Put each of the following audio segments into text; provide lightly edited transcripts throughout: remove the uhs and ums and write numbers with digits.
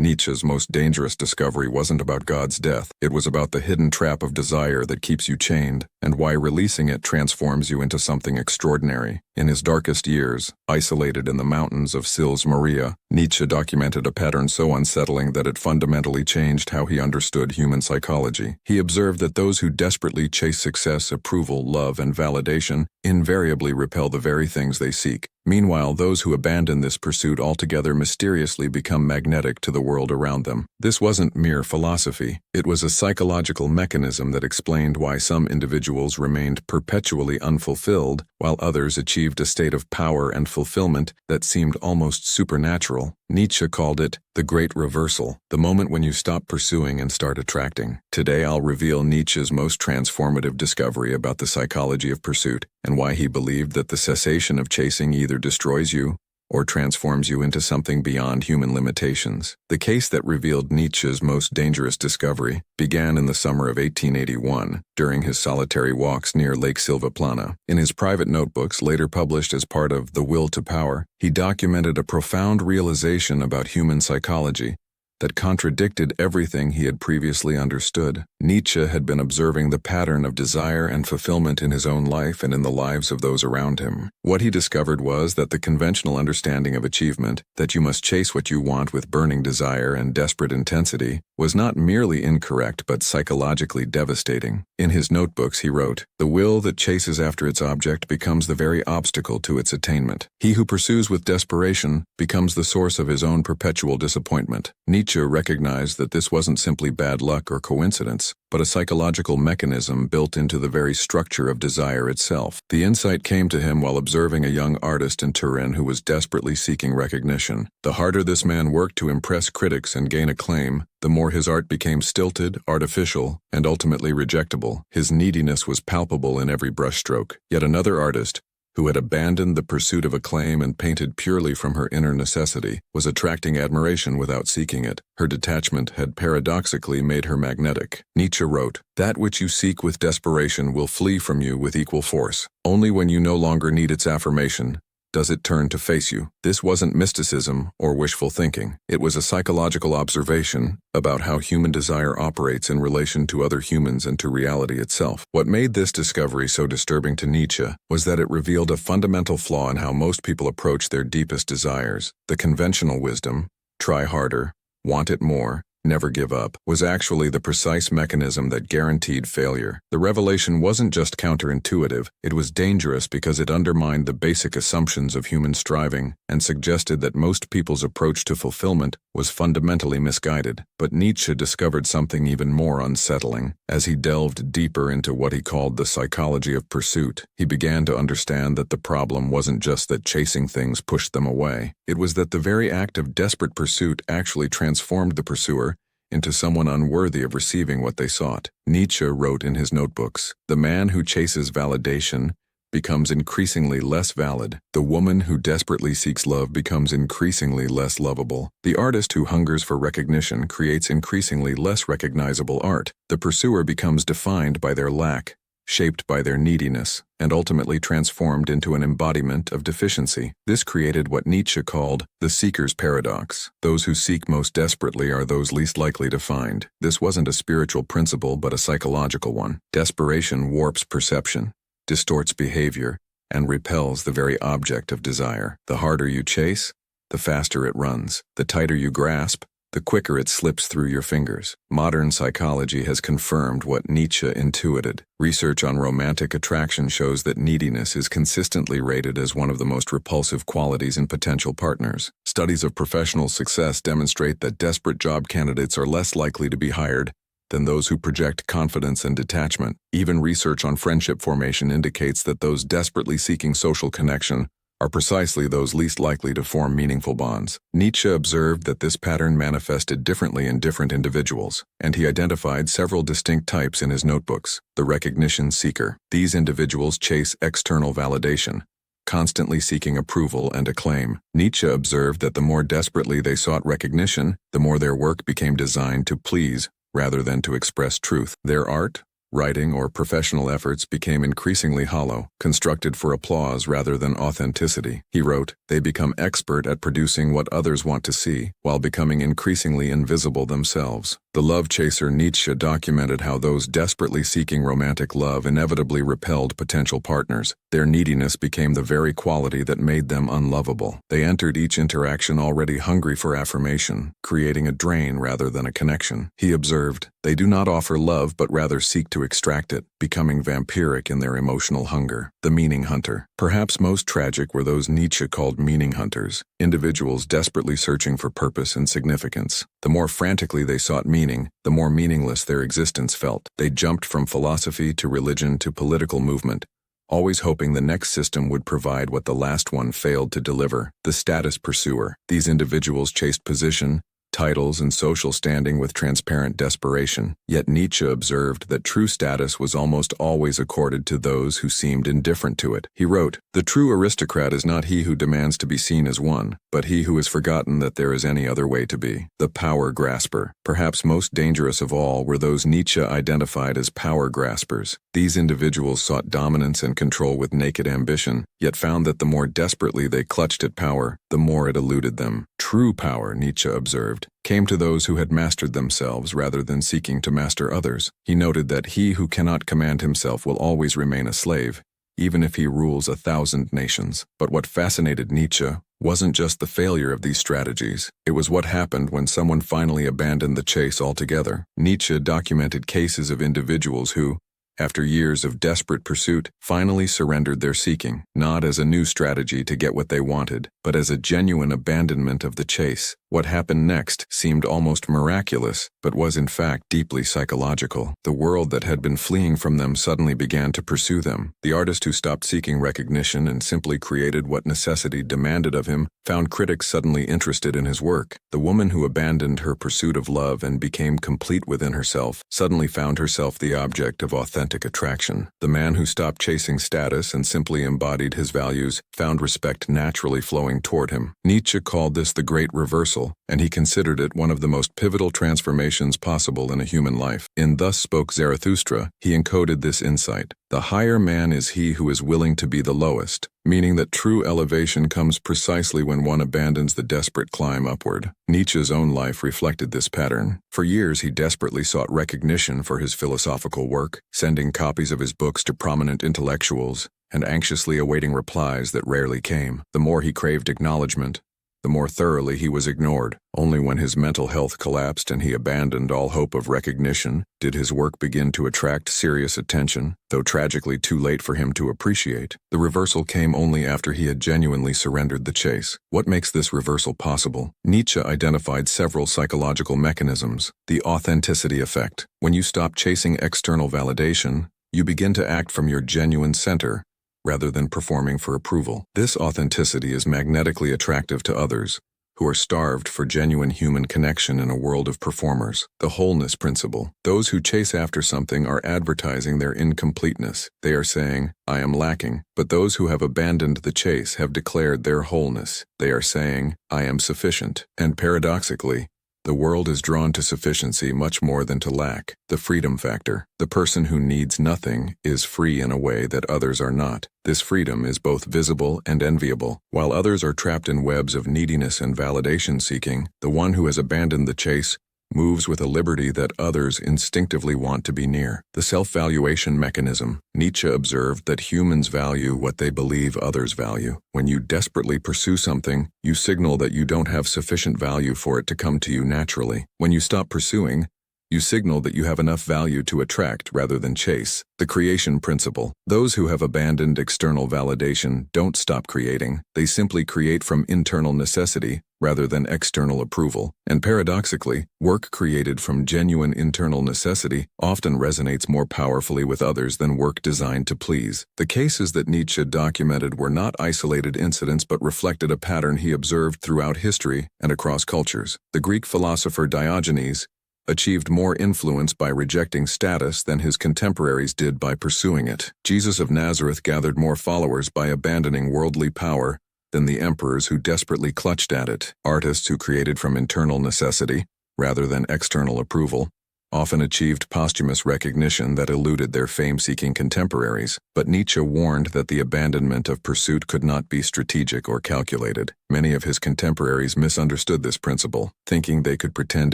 Nietzsche's most dangerous discovery wasn't about God's death. It was about the hidden trap of desire that keeps you chained, and why releasing it transforms you into something extraordinary. In his darkest years, isolated in the mountains of Sils Maria, Nietzsche documented a pattern so unsettling that it fundamentally changed how he understood human psychology. He observed that those who desperately chase success, approval, love, and validation invariably repel the very things they seek. Meanwhile, those who abandon this pursuit altogether mysteriously become magnetic to the world around them. This wasn't mere philosophy. It was a psychological mechanism that explained why some individuals remained perpetually unfulfilled, while others achieved a state of power and fulfillment that seemed almost supernatural. Nietzsche called it the great reversal, the moment when you stop pursuing and start attracting. Today I'll reveal Nietzsche's most transformative discovery about the psychology of pursuit, and why he believed that the cessation of chasing either destroys you or transforms you into something beyond human limitations. The case that revealed Nietzsche's most dangerous discovery began in the summer of 1881, during his solitary walks near Lake Silvaplana. In his private notebooks, later published as part of The Will to Power, he documented a profound realization about human psychology that contradicted everything he had previously understood. Nietzsche had been observing the pattern of desire and fulfillment in his own life and in the lives of those around him. What he discovered was that the conventional understanding of achievement, that you must chase what you want with burning desire and desperate intensity, was not merely incorrect but psychologically devastating. In his notebooks he wrote, "The will that chases after its object becomes the very obstacle to its attainment. He who pursues with desperation becomes the source of his own perpetual disappointment." Nietzsche recognized that this wasn't simply bad luck or coincidence, but a psychological mechanism built into the very structure of desire itself. The insight came to him while observing a young artist in Turin who was desperately seeking recognition. The harder this man worked to impress critics and gain acclaim, the more his art became stilted, artificial, and ultimately rejectable. His neediness was palpable in every brushstroke. Yet another artist, who had abandoned the pursuit of acclaim and painted purely from her inner necessity, was attracting admiration without seeking it. Her detachment had paradoxically made her magnetic. Nietzsche wrote, "That which you seek with desperation will flee from you with equal force. Only when you no longer need its affirmation does it turn to face you." This wasn't mysticism or wishful thinking. It was a psychological observation about how human desire operates in relation to other humans and to reality itself. What made this discovery so disturbing to Nietzsche was that it revealed a fundamental flaw in how most people approach their deepest desires. The conventional wisdom, try harder, want it more, never give up, was actually the precise mechanism that guaranteed failure. The revelation wasn't just counterintuitive, it was dangerous because it undermined the basic assumptions of human striving and suggested that most people's approach to fulfillment was fundamentally misguided. But Nietzsche discovered something even more unsettling. As he delved deeper into what he called the psychology of pursuit, he began to understand that the problem wasn't just that chasing things pushed them away. It was that the very act of desperate pursuit actually transformed the pursuer into someone unworthy of receiving what they sought. Nietzsche wrote in his notebooks, "The man who chases validation becomes increasingly less valid. The woman who desperately seeks love becomes increasingly less lovable. The artist who hungers for recognition creates increasingly less recognizable art. The pursuer becomes defined by their lack, shaped by their neediness, and ultimately transformed into an embodiment of deficiency." This created what Nietzsche called the seeker's paradox. Those who seek most desperately are those least likely to find. This wasn't a spiritual principle but a psychological one. Desperation warps perception, distorts behavior, and repels the very object of desire. The harder you chase, the faster it runs. The tighter you grasp, the quicker it slips through your fingers. Modern psychology has confirmed what Nietzsche intuited. Research on romantic attraction shows that neediness is consistently rated as one of the most repulsive qualities in potential partners. Studies of professional success demonstrate that desperate job candidates are less likely to be hired than those who project confidence and detachment. Even research on friendship formation indicates that those desperately seeking social connection are precisely those least likely to form meaningful bonds. Nietzsche observed that this pattern manifested differently in different individuals, and he identified several distinct types in his notebooks. The recognition seeker. These individuals chase external validation, constantly seeking approval and acclaim. Nietzsche observed that the more desperately they sought recognition, the more their work became designed to please rather than to express truth. Their art writing, or professional efforts became increasingly hollow, constructed for applause rather than authenticity. He wrote, "They become expert at producing what others want to see, while becoming increasingly invisible themselves." The love chaser Nietzsche documented how those desperately seeking romantic love inevitably repelled potential partners. Their neediness became the very quality that made them unlovable. They entered each interaction already hungry for affirmation, creating a drain rather than a connection. He observed, "They do not offer love but rather seek to extract it, becoming vampiric in their emotional hunger." The meaning hunter. Perhaps most tragic were those Nietzsche called meaning hunters, individuals desperately searching for purpose and significance. The more frantically they sought meaning, the more meaningless their existence felt. They jumped from philosophy to religion to political movement, always hoping the next system would provide what the last one failed to deliver. The status pursuer. These individuals chased position, titles, and social standing with transparent desperation. Yet Nietzsche observed that true status was almost always accorded to those who seemed indifferent to it. He wrote, "The true aristocrat is not he who demands to be seen as one, but he who has forgotten that there is any other way to be." The power grasper. Perhaps most dangerous of all were those Nietzsche identified as power graspers. These individuals sought dominance and control with naked ambition, yet found that the more desperately they clutched at power, the more it eluded them. True power, Nietzsche observed, came to those who had mastered themselves rather than seeking to master others. He noted that he who cannot command himself will always remain a slave, even if he rules 1,000 nations. But what fascinated Nietzsche wasn't just the failure of these strategies. It was what happened when someone finally abandoned the chase altogether. Nietzsche documented cases of individuals who, after years of desperate pursuit, finally surrendered their seeking, not as a new strategy to get what they wanted, but as a genuine abandonment of the chase. What happened next seemed almost miraculous, but was in fact deeply psychological. The world that had been fleeing from them suddenly began to pursue them. The artist who stopped seeking recognition and simply created what necessity demanded of him found critics suddenly interested in his work. The woman who abandoned her pursuit of love and became complete within herself suddenly found herself the object of authentic attraction. The man who stopped chasing status and simply embodied his values found respect naturally flowing toward him. Nietzsche called this the great reversal, and he considered it one of the most pivotal transformations possible in a human life. In Thus Spoke Zarathustra, he encoded this insight. The higher man is he who is willing to be the lowest, meaning that true elevation comes precisely when one abandons the desperate climb upward. Nietzsche's own life reflected this pattern. For years he desperately sought recognition for his philosophical work, sending copies of his books to prominent intellectuals, and anxiously awaiting replies that rarely came. The more he craved acknowledgement, the more thoroughly he was ignored. Only when his mental health collapsed and he abandoned all hope of recognition did his work begin to attract serious attention, though tragically too late for him to appreciate. The reversal came only after he had genuinely surrendered the chase. What makes this reversal possible? Nietzsche identified several psychological mechanisms. The authenticity effect. When you stop chasing external validation, you begin to act from your genuine center, rather than performing for approval. This authenticity is magnetically attractive to others, who are starved for genuine human connection in a world of performers. The wholeness principle. Those who chase after something are advertising their incompleteness. They are saying, "I am lacking." But those who have abandoned the chase have declared their wholeness. They are saying, "I am sufficient." And paradoxically, the world is drawn to sufficiency much more than to lack. The freedom factor. The person who needs nothing is free in a way that others are not. This freedom is both visible and enviable. While others are trapped in webs of neediness and validation seeking, the one who has abandoned the chase moves with a liberty that others instinctively want to be near. The self-valuation mechanism. Nietzsche observed that humans value what they believe others value. When you desperately pursue something, you signal that you don't have sufficient value for it to come to you naturally. When you stop pursuing, you signal that you have enough value to attract rather than chase. The creation principle. Those who have abandoned external validation don't stop creating. They simply create from internal necessity rather than external approval. And paradoxically, work created from genuine internal necessity often resonates more powerfully with others than work designed to please. The cases that Nietzsche documented were not isolated incidents but reflected a pattern he observed throughout history and across cultures. The Greek philosopher Diogenes achieved more influence by rejecting status than his contemporaries did by pursuing it. Jesus of Nazareth gathered more followers by abandoning worldly power than the emperors who desperately clutched at it. Artists who created from internal necessity, rather than external approval, often achieved posthumous recognition that eluded their fame-seeking contemporaries, but Nietzsche warned that the abandonment of pursuit could not be strategic or calculated. Many of his contemporaries misunderstood this principle, thinking they could pretend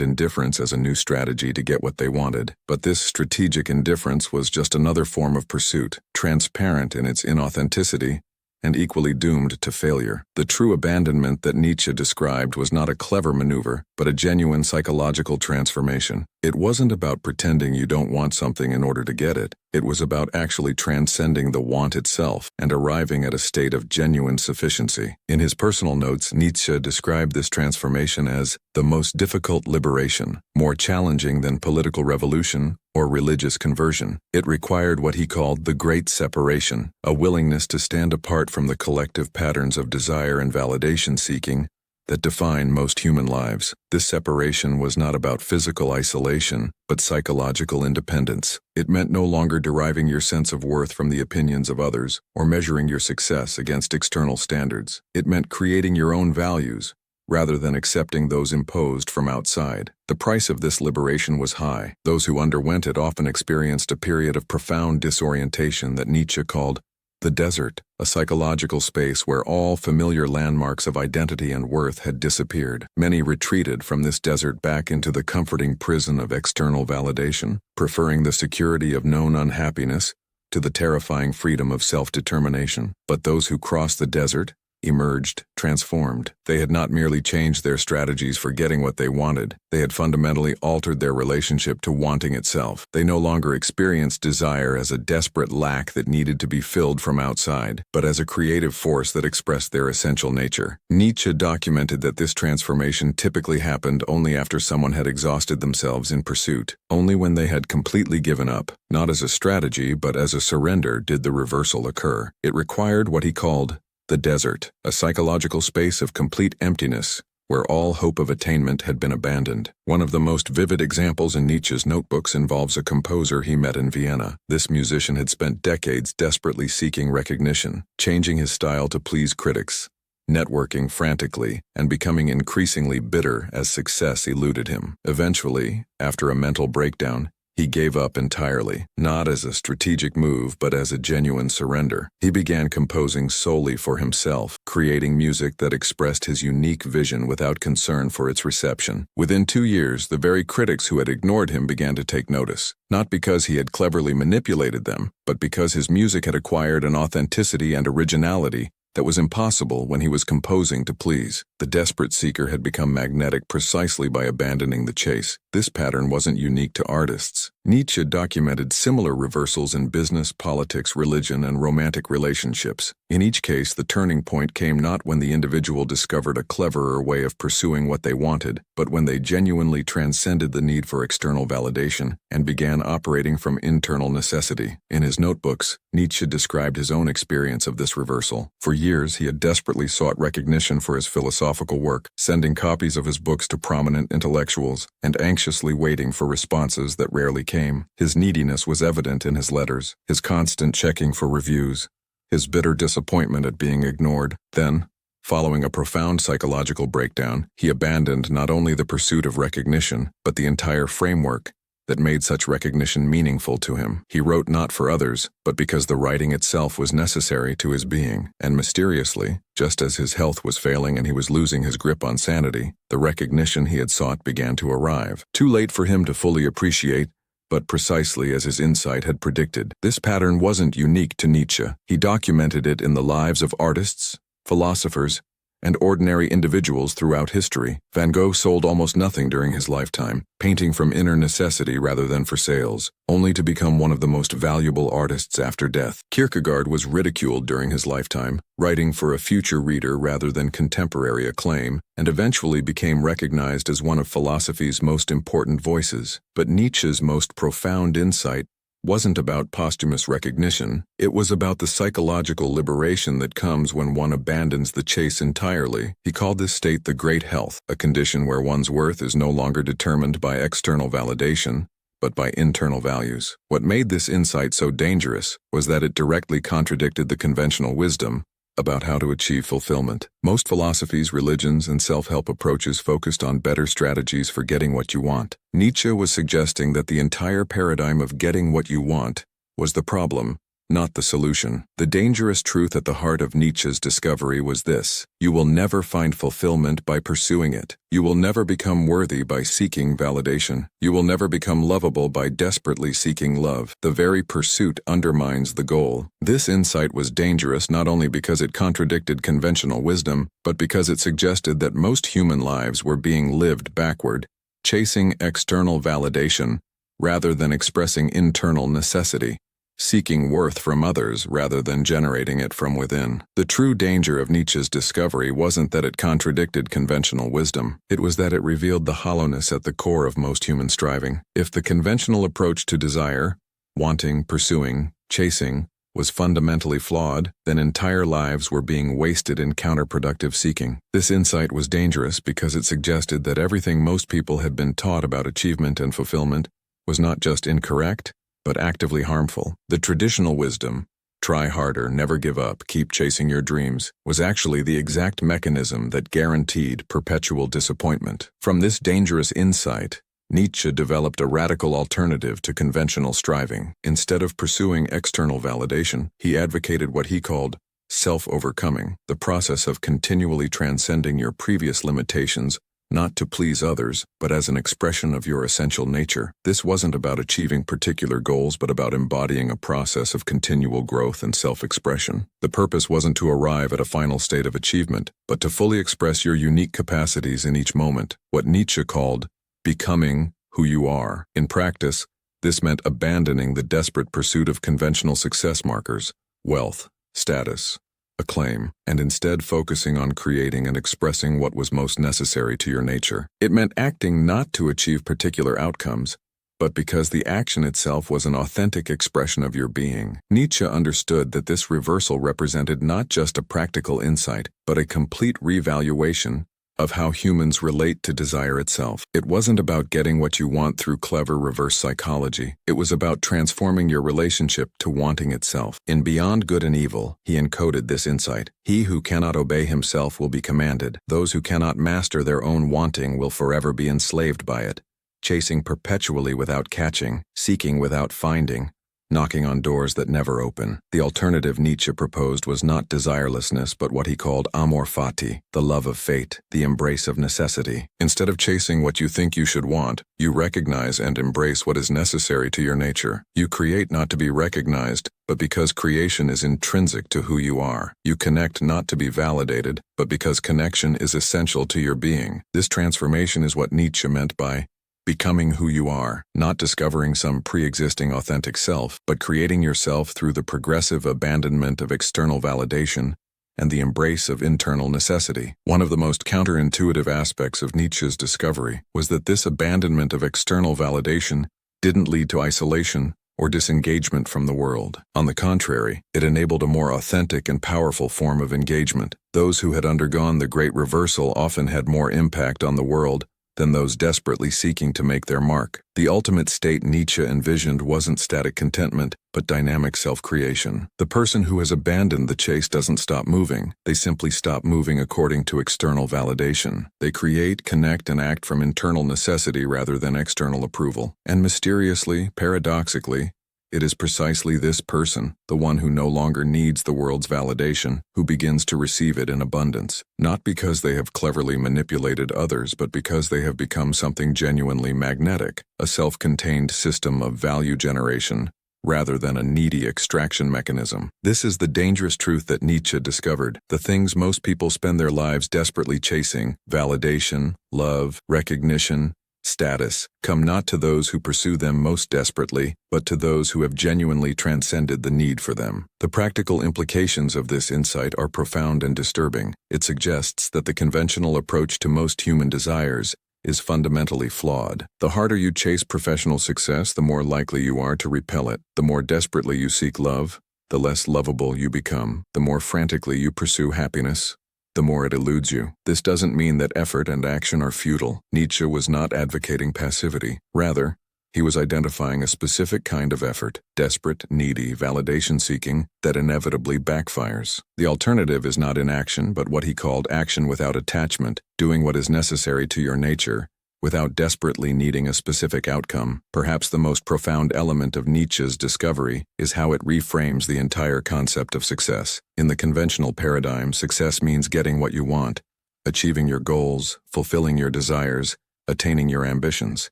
indifference as a new strategy to get what they wanted. But this strategic indifference was just another form of pursuit, transparent in its inauthenticity, and equally doomed to failure. The true abandonment that Nietzsche described was not a clever maneuver, but a genuine psychological transformation. It wasn't about pretending you don't want something in order to get it. It was about actually transcending the want itself and arriving at a state of genuine sufficiency. In his personal notes, Nietzsche described this transformation as the most difficult liberation, more challenging than political revolution or religious conversion. It required what he called the great separation, a willingness to stand apart from the collective patterns of desire and validation seeking that define most human lives. This separation was not about physical isolation, but psychological independence. It meant no longer deriving your sense of worth from the opinions of others or measuring your success against external standards. It meant creating your own values, rather than accepting those imposed from outside. The price of this liberation was high. Those who underwent it often experienced a period of profound disorientation that Nietzsche called the desert, a psychological space where all familiar landmarks of identity and worth had disappeared. Many retreated from this desert back into the comforting prison of external validation, preferring the security of known unhappiness to the terrifying freedom of self-determination. But those who crossed the desert emerged, transformed. They had not merely changed their strategies for getting what they wanted, they had fundamentally altered their relationship to wanting itself. They no longer experienced desire as a desperate lack that needed to be filled from outside, but as a creative force that expressed their essential nature. Nietzsche documented that this transformation typically happened only after someone had exhausted themselves in pursuit. Only when they had completely given up, not as a strategy but as a surrender, did the reversal occur. It required what he called the desert, a psychological space of complete emptiness, where all hope of attainment had been abandoned. One of the most vivid examples in Nietzsche's notebooks involves a composer he met in Vienna. This musician had spent decades desperately seeking recognition, changing his style to please critics, networking frantically, and becoming increasingly bitter as success eluded him. Eventually, after a mental breakdown, he gave up entirely, not as a strategic move but as a genuine surrender. He began composing solely for himself, creating music that expressed his unique vision without concern for its reception. Within 2 years, the very critics who had ignored him began to take notice, not because he had cleverly manipulated them, but because his music had acquired an authenticity and originality that was impossible when he was composing to please. The desperate seeker had become magnetic precisely by abandoning the chase. This pattern wasn't unique to artists. Nietzsche documented similar reversals in business, politics, religion, and romantic relationships. In each case, the turning point came not when the individual discovered a cleverer way of pursuing what they wanted, but when they genuinely transcended the need for external validation and began operating from internal necessity. In his notebooks, Nietzsche described his own experience of this reversal. For years, he had desperately sought recognition for his philosophical work, sending copies of his books to prominent intellectuals and anxiously waiting for responses that rarely came. His neediness was evident in his letters, his constant checking for reviews, his bitter disappointment at being ignored. Then, following a profound psychological breakdown, he abandoned not only the pursuit of recognition, but the entire framework that made such recognition meaningful to him. He wrote not for others, but because the writing itself was necessary to his being. And mysteriously, just as his health was failing and he was losing his grip on sanity, the recognition he had sought began to arrive. Too late for him to fully appreciate, but precisely as his insight had predicted. This pattern wasn't unique to Nietzsche. He documented it in the lives of artists, philosophers, and ordinary individuals throughout history. Van Gogh sold almost nothing during his lifetime, painting from inner necessity rather than for sales, only to become one of the most valuable artists after death. Kierkegaard was ridiculed during his lifetime, writing for a future reader rather than contemporary acclaim, and eventually became recognized as one of philosophy's most important voices. But Nietzsche's most profound insight wasn't about posthumous recognition. It was about the psychological liberation that comes when one abandons the chase entirely. He called this state the great health, a condition where one's worth is no longer determined by external validation, but by internal values. What made this insight so dangerous was that it directly contradicted the conventional wisdom about how to achieve fulfillment. Most philosophies, religions, and self-help approaches focused on better strategies for getting what you want. Nietzsche was suggesting that the entire paradigm of getting what you want was the problem, not the solution. The dangerous truth at the heart of Nietzsche's discovery was this: you will never find fulfillment by pursuing it. You will never become worthy by seeking validation. You will never become lovable by desperately seeking love. The very pursuit undermines the goal. This insight was dangerous not only because it contradicted conventional wisdom, but because it suggested that most human lives were being lived backward, chasing external validation rather than expressing internal necessity, seeking worth from others rather than generating it from within. The true danger of Nietzsche's discovery wasn't that it contradicted conventional wisdom. It was that it revealed the hollowness at the core of most human striving. If the conventional approach to desire, wanting, pursuing, chasing, was fundamentally flawed, then entire lives were being wasted in counterproductive seeking. This insight was dangerous because it suggested that everything most people had been taught about achievement and fulfillment was not just incorrect, but actively harmful. The traditional wisdom, try harder, never give up, keep chasing your dreams, was actually the exact mechanism that guaranteed perpetual disappointment. From this dangerous insight, Nietzsche developed a radical alternative to conventional striving. Instead of pursuing external validation, he advocated what he called self-overcoming, the process of continually transcending your previous limitations, not to please others, but as an expression of your essential nature. This wasn't about achieving particular goals, but about embodying a process of continual growth and self-expression. The purpose wasn't to arrive at a final state of achievement, but to fully express your unique capacities in each moment, what Nietzsche called becoming who you are. In practice, this meant abandoning the desperate pursuit of conventional success markers, wealth, status, acclaim, and instead focusing on creating and expressing what was most necessary to your nature. It meant acting not to achieve particular outcomes, but because the action itself was an authentic expression of your being. Nietzsche understood that this reversal represented not just a practical insight, but a complete revaluation of how humans relate to desire itself. It wasn't about getting what you want through clever reverse psychology. It was about transforming your relationship to wanting itself. In Beyond Good and Evil, he encoded this insight. He who cannot obey himself will be commanded. Those who cannot master their own wanting will forever be enslaved by it, chasing perpetually without catching, seeking without finding, knocking on doors that never open. The alternative Nietzsche proposed was not desirelessness, but what he called amor fati, the love of fate, the embrace of necessity. Instead of chasing what you think you should want, you recognize and embrace what is necessary to your nature. You create not to be recognized, but because creation is intrinsic to who you are. You connect not to be validated, but because connection is essential to your being. This transformation is what Nietzsche meant by becoming who you are, not discovering some pre-existing authentic self, but creating yourself through the progressive abandonment of external validation and the embrace of internal necessity. One of the most counterintuitive aspects of Nietzsche's discovery was that this abandonment of external validation didn't lead to isolation or disengagement from the world. On the contrary, it enabled a more authentic and powerful form of engagement. Those who had undergone the great reversal often had more impact on the world than those desperately seeking to make their mark. The ultimate state Nietzsche envisioned wasn't static contentment, but dynamic self-creation. The person who has abandoned the chase doesn't stop moving. They simply stop moving according to external validation. They create, connect, and act from internal necessity rather than external approval. And mysteriously, paradoxically, it is precisely this person, the one who no longer needs the world's validation, who begins to receive it in abundance, not because they have cleverly manipulated others, but because they have become something genuinely magnetic, a self-contained system of value generation, rather than a needy extraction mechanism. This is the dangerous truth that Nietzsche discovered. The things most people spend their lives desperately chasing, validation, love, recognition, status, come not to those who pursue them most desperately, but to those who have genuinely transcended the need for them. The practical implications of this insight are profound and disturbing. It suggests that the conventional approach to most human desires is fundamentally flawed. The harder you chase professional success, the more likely you are to repel it. The more desperately you seek love, the less lovable you become. The more frantically you pursue happiness, the more it eludes you. This doesn't mean that effort and action are futile. Nietzsche was not advocating passivity. Rather, He was identifying a specific kind of effort, desperate, needy, validation-seeking, that inevitably backfires. The alternative is not inaction, but what he called action without attachment, doing what is necessary to your nature, without desperately needing a specific outcome. Perhaps the most profound element of Nietzsche's discovery is how it reframes the entire concept of success. In the conventional paradigm, success means getting what you want, achieving your goals, fulfilling your desires, attaining your ambitions.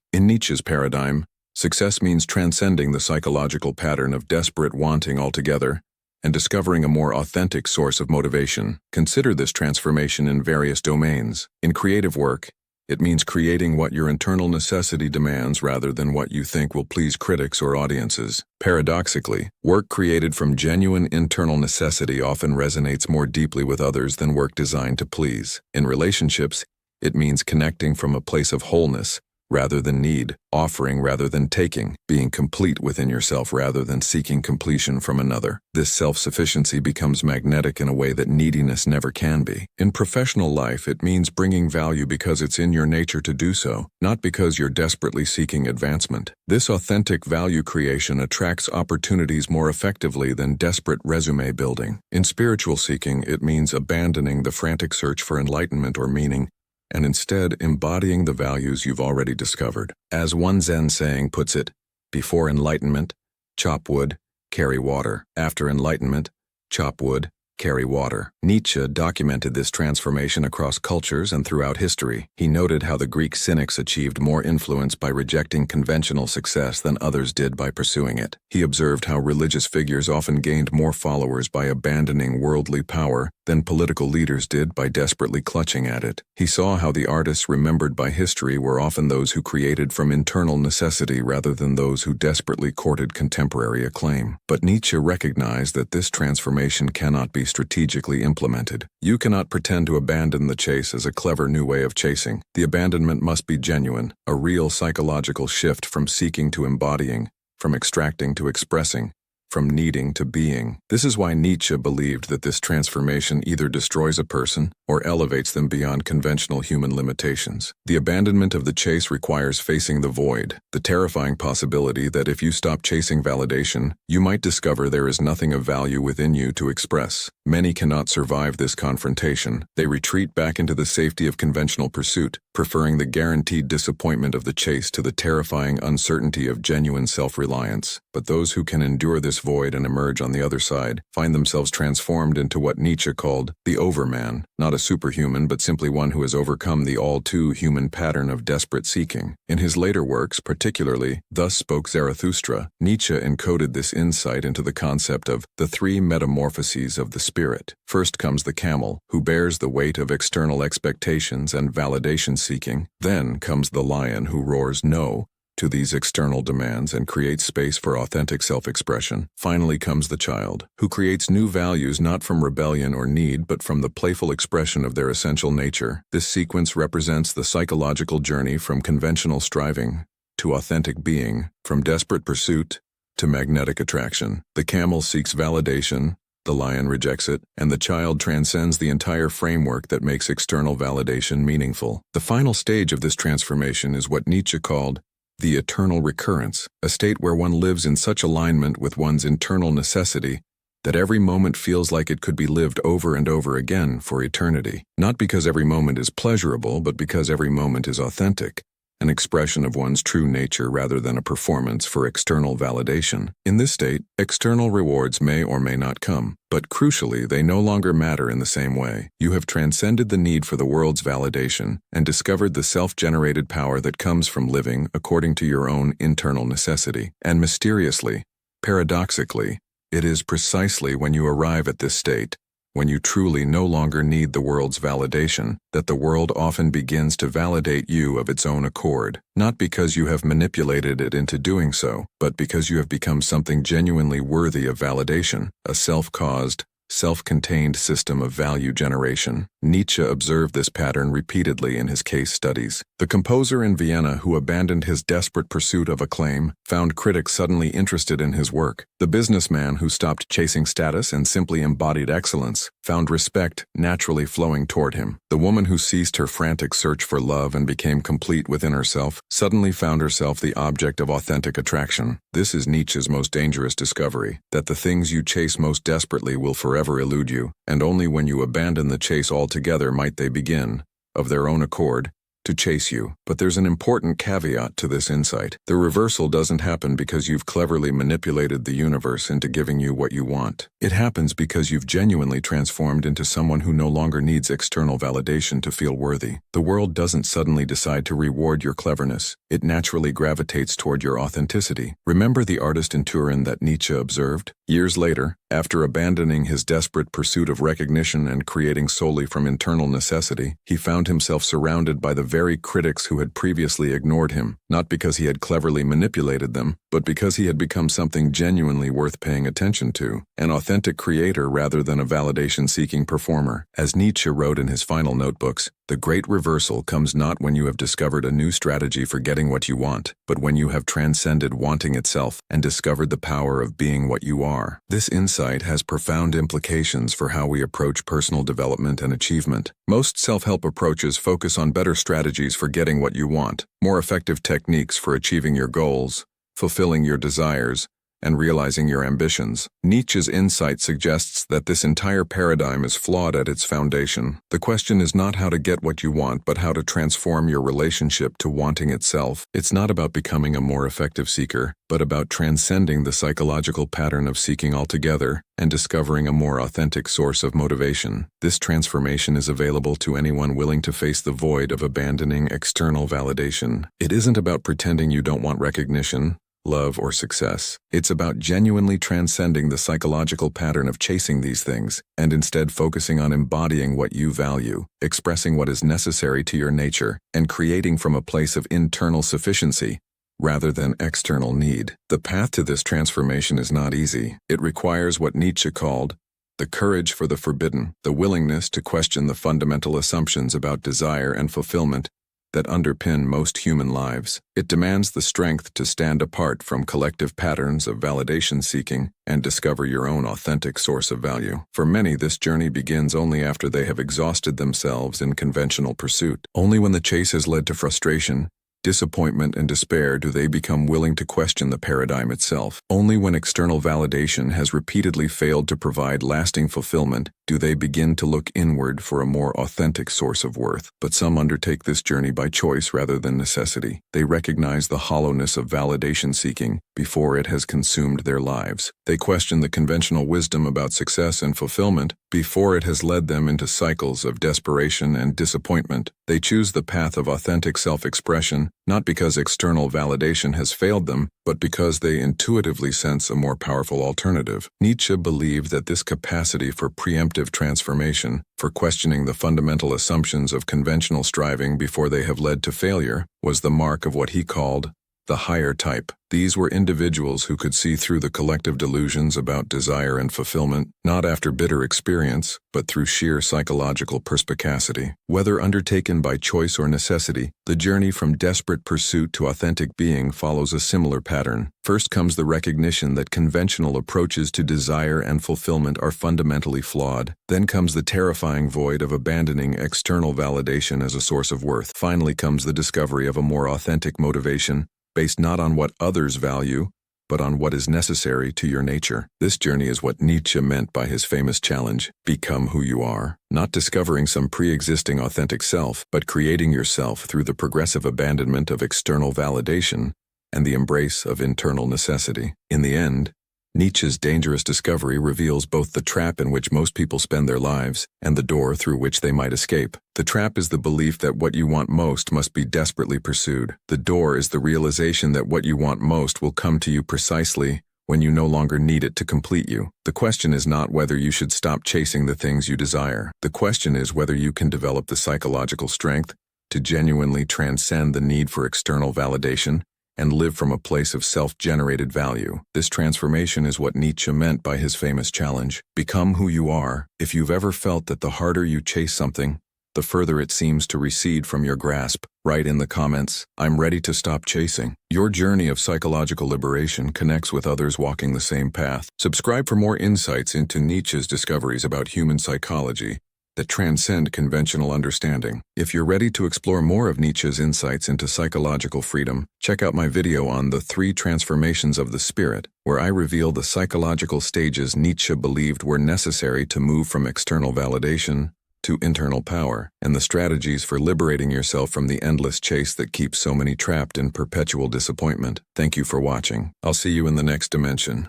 In Nietzsche's paradigm, success means transcending the psychological pattern of desperate wanting altogether and discovering a more authentic source of motivation. Consider this transformation in various domains. In creative work, it means creating what your internal necessity demands rather than what you think will please critics or audiences. Paradoxically, work created from genuine internal necessity often resonates more deeply with others than work designed to please. In relationships, it means connecting from a place of wholeness rather than need, offering rather than taking, being complete within yourself rather than seeking completion from another. This self-sufficiency becomes magnetic in a way that neediness never can be. In professional life, it means bringing value because it's in your nature to do so, not because you're desperately seeking advancement. This authentic value creation attracts opportunities more effectively than desperate resume building. In spiritual seeking, it means abandoning the frantic search for enlightenment or meaning, and instead embodying the values you've already discovered. As one Zen saying puts it, before enlightenment, chop wood, carry water. After enlightenment, chop wood, carry water. Nietzsche documented this transformation across cultures and throughout history. He noted how the Greek cynics achieved more influence by rejecting conventional success than others did by pursuing it. He observed how religious figures often gained more followers by abandoning worldly power than political leaders did by desperately clutching at it. He saw how the artists remembered by history were often those who created from internal necessity rather than those who desperately courted contemporary acclaim. But Nietzsche recognized that this transformation cannot be strategically implemented. You cannot pretend to abandon the chase as a clever new way of chasing. The abandonment must be genuine, a real psychological shift from seeking to embodying, from extracting to expressing, from needing to being. This is why Nietzsche believed that this transformation either destroys a person or elevates them beyond conventional human limitations. The abandonment of the chase requires facing the void, the terrifying possibility that if you stop chasing validation, you might discover there is nothing of value within you to express. Many cannot survive this confrontation. They retreat back into the safety of conventional pursuit, preferring the guaranteed disappointment of the chase to the terrifying uncertainty of genuine self-reliance. But those who can endure this void and emerge on the other side find themselves transformed into what Nietzsche called the overman, not a superhuman but simply one who has overcome the all-too-human pattern of desperate seeking. In his later works, particularly Thus Spoke Zarathustra, Nietzsche encoded this insight into the concept of the three metamorphoses of the spirit. First comes the camel, who bears the weight of external expectations and validation seeking. Then comes the lion, who roars no to these external demands and creates space for authentic self-expression. Finally comes the child, who creates new values not from rebellion or need but from the playful expression of their essential nature. This sequence represents the psychological journey from conventional striving to authentic being, from desperate pursuit to magnetic attraction. The camel seeks validation, the lion rejects it, and the child transcends the entire framework that makes external validation meaningful. The final stage of this transformation is what Nietzsche called the eternal recurrence, a state where one lives in such alignment with one's internal necessity that every moment feels like it could be lived over and over again for eternity. Not because every moment is pleasurable, but because every moment is authentic, an expression of one's true nature rather than a performance for external validation. In this state, external rewards may or may not come, but crucially, they no longer matter in the same way. You have transcended the need for the world's validation and discovered the self-generated power that comes from living according to your own internal necessity. And mysteriously, paradoxically, it is precisely when you arrive at this state, when you truly no longer need the world's validation, that the world often begins to validate you of its own accord, not because you have manipulated it into doing so, but because you have become something genuinely worthy of validation, a self-caused, self-contained system of value generation. Nietzsche observed this pattern repeatedly in his case studies. The composer in Vienna who abandoned his desperate pursuit of acclaim found critics suddenly interested in his work. The businessman who stopped chasing status and simply embodied excellence found respect naturally flowing toward him. The woman who ceased her frantic search for love and became complete within herself suddenly found herself the object of authentic attraction. This is Nietzsche's most dangerous discovery, that the things you chase most desperately will forever elude you, and only when you abandon the chase altogether might they begin, of their own accord, to chase you. But there's an important caveat to this insight. The reversal doesn't happen because you've cleverly manipulated the universe into giving you what you want. It happens because you've genuinely transformed into someone who no longer needs external validation to feel worthy. The world doesn't suddenly decide to reward your cleverness. It naturally gravitates toward your authenticity. Remember the artist in Turin that Nietzsche observed? Years later, after abandoning his desperate pursuit of recognition and creating solely from internal necessity, he found himself surrounded by the very critics who had previously ignored him, not because he had cleverly manipulated them, but because he had become something genuinely worth paying attention to, an authentic creator rather than a validation-seeking performer. As Nietzsche wrote in his final notebooks, the great reversal comes not when you have discovered a new strategy for getting what you want, but when you have transcended wanting itself and discovered the power of being what you are. This insight has profound implications for how we approach personal development and achievement. Most self-help approaches focus on better strategies for getting what you want, more effective techniques for achieving your goals, fulfilling your desires, and realizing your ambitions. Nietzsche's insight suggests that this entire paradigm is flawed at its foundation. The question is not how to get what you want, but how to transform your relationship to wanting itself. It's not about becoming a more effective seeker, but about transcending the psychological pattern of seeking altogether and discovering a more authentic source of motivation. This transformation is available to anyone willing to face the void of abandoning external validation. It isn't about pretending you don't want recognition, love, or success. It's about genuinely transcending the psychological pattern of chasing these things, and instead focusing on embodying what you value, expressing what is necessary to your nature, and creating from a place of internal sufficiency, rather than external need. The path to this transformation is not easy. It requires what Nietzsche called the courage for the forbidden, the willingness to question the fundamental assumptions about desire and fulfillment that underpin most human lives. It demands the strength to stand apart from collective patterns of validation seeking and discover your own authentic source of value. For many, this journey begins only after they have exhausted themselves in conventional pursuit. Only when the chase has led to frustration, disappointment, and despair do they become willing to question the paradigm itself. Only when external validation has repeatedly failed to provide lasting fulfillment do they begin to look inward for a more authentic source of worth. But some undertake this journey by choice rather than necessity. They recognize the hollowness of validation seeking before it has consumed their lives. They question the conventional wisdom about success and fulfillment before it has led them into cycles of desperation and disappointment. They choose the path of authentic self-expression, not because external validation has failed them, but because they intuitively sense a more powerful alternative. Nietzsche believed that this capacity for preemptive transformation, for questioning the fundamental assumptions of conventional striving before they have led to failure, was the mark of what he called the higher type. These were individuals who could see through the collective delusions about desire and fulfillment, not after bitter experience, but through sheer psychological perspicacity. Whether undertaken by choice or necessity, the journey from desperate pursuit to authentic being follows a similar pattern. First comes the recognition that conventional approaches to desire and fulfillment are fundamentally flawed. Then comes the terrifying void of abandoning external validation as a source of worth. Finally comes the discovery of a more authentic motivation, based not on what others value, but on what is necessary to your nature. This journey is what Nietzsche meant by his famous challenge, become who you are. Not discovering some pre-existing authentic self, but creating yourself through the progressive abandonment of external validation and the embrace of internal necessity. In the end, Nietzsche's dangerous discovery reveals both the trap in which most people spend their lives and the door through which they might escape. The trap is the belief that what you want most must be desperately pursued. The door is the realization that what you want most will come to you precisely when you no longer need it to complete you. The question is not whether you should stop chasing the things you desire. The question is whether you can develop the psychological strength to genuinely transcend the need for external validation and live from a place of self-generated value. This transformation is what Nietzsche meant by his famous challenge: become who you are. If you've ever felt that the harder you chase something, the further it seems to recede from your grasp, write in the comments, "I'm ready to stop chasing." Your journey of psychological liberation connects with others walking the same path. Subscribe for more insights into Nietzsche's discoveries about human psychology that transcend conventional understanding. If you're ready to explore more of Nietzsche's insights into psychological freedom, check out my video on the 3 transformations of the spirit, where I reveal the psychological stages Nietzsche believed were necessary to move from external validation to internal power, and the strategies for liberating yourself from the endless chase that keeps so many trapped in perpetual disappointment. Thank you for watching. I'll see you in the next dimension.